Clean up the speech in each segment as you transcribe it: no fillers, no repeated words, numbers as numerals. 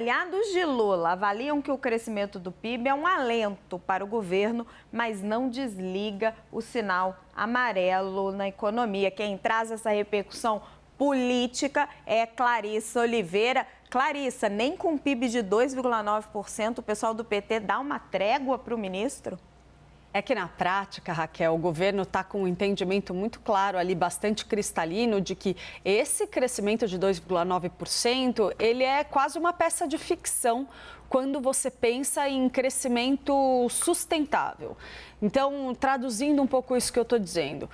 Aliados de Lula avaliam que o crescimento do PIB é um alento para o governo, mas não desliga o sinal amarelo na economia. Quem traz essa repercussão política é Clarissa Oliveira. Clarissa, nem com PIB de 2,9% o pessoal do PT dá uma trégua para o ministro? É que na prática, Raquel, o governo está com um entendimento muito claro ali, bastante cristalino, de que esse crescimento de 2,9%, ele é quase uma peça de ficção quando você pensa em crescimento sustentável. Então, traduzindo um pouco isso que eu estou dizendo,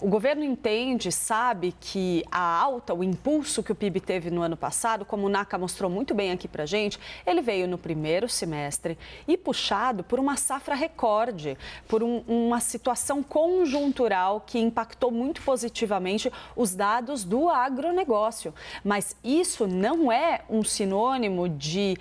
o governo entende, sabe que a alta, o impulso que o PIB teve no ano passado, como o NACA mostrou muito bem aqui para a gente, ele veio no primeiro semestre e puxado por uma safra recorde, por uma situação conjuntural que impactou muito positivamente os dados do agronegócio. Mas isso não é um sinônimo de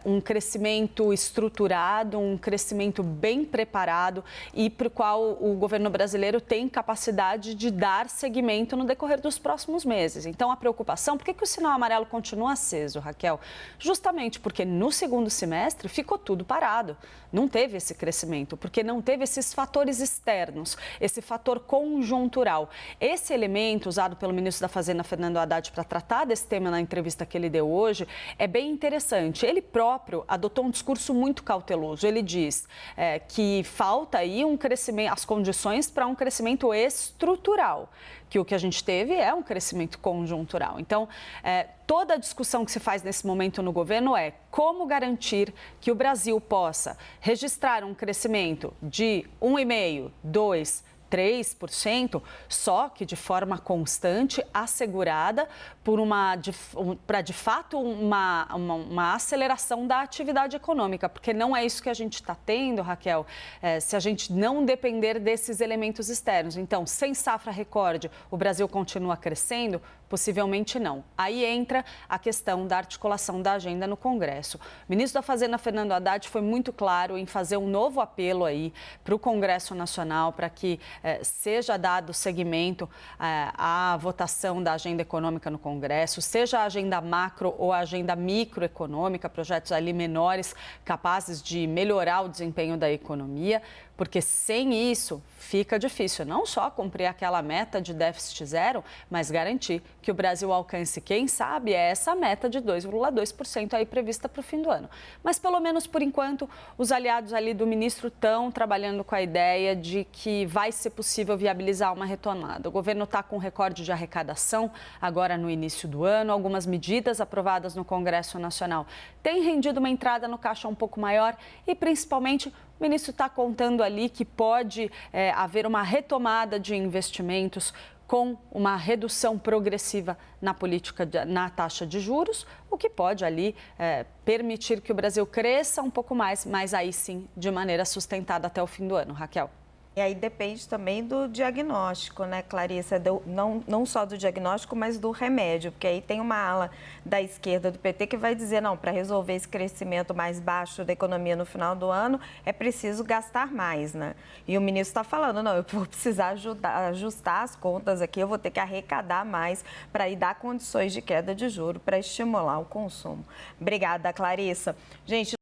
um crescimento estruturado, um crescimento bem preparado e para o qual o governo brasileiro tem capacidade de dar seguimento no decorrer dos próximos meses. Então, a preocupação, por que o sinal amarelo continua aceso, Raquel? Justamente porque no segundo semestre ficou tudo parado. Não teve esse crescimento, porque não teve esses fatores externos, esse fator conjuntural. Esse elemento usado pelo ministro da Fazenda, Fernando Haddad, para tratar desse tema na entrevista que ele deu hoje, é bem interessante. Ele próprio adotou um discurso muito cauteloso. Ele diz que falta aí um crescimento, as condições para um crescimento estrutural, que o que a gente teve é um crescimento conjuntural. Então, toda a discussão que se faz nesse momento no governo é como garantir que o Brasil possa registrar um crescimento de 1,5%, 2%, 3%, só que de forma constante, assegurada para de fato uma aceleração da atividade econômica, porque não é isso que a gente está tendo, Raquel, se a gente não depender desses elementos externos. Então, sem safra recorde, o Brasil continua crescendo? Possivelmente não. Aí entra a questão da articulação da agenda no Congresso. O ministro da Fazenda, Fernando Haddad, foi muito claro em fazer um novo apelo aí para o Congresso Nacional para que seja dado seguimento à votação da agenda econômica no Congresso, seja a agenda macro ou a agenda microeconômica, projetos ali menores capazes de melhorar o desempenho da economia, porque sem isso fica difícil não só cumprir aquela meta de déficit zero, mas garantir que o Brasil alcance, quem sabe, essa meta de 2,2% aí prevista para o fim do ano. Mas pelo menos por enquanto, os aliados ali do ministro estão trabalhando com a ideia de que vai ser possível viabilizar uma retomada. O governo está com recorde de arrecadação agora no início do ano, algumas medidas aprovadas no Congresso Nacional têm rendido uma entrada no caixa um pouco maior e principalmente o ministro está contando ali que pode haver uma retomada de investimentos com uma redução progressiva na taxa de juros, o que pode ali permitir que o Brasil cresça um pouco mais, mas aí sim de maneira sustentada até o fim do ano, Raquel. E aí depende também do diagnóstico, né, Clarissa? Não só do diagnóstico, mas do remédio. Porque aí tem uma ala da esquerda do PT que vai dizer, não, para resolver esse crescimento mais baixo da economia no final do ano, é preciso gastar mais, né? E o ministro está falando, não, eu vou precisar ajustar as contas aqui, eu vou ter que arrecadar mais para ir dar condições de queda de juro, para estimular o consumo. Obrigada, Clarissa. Gente,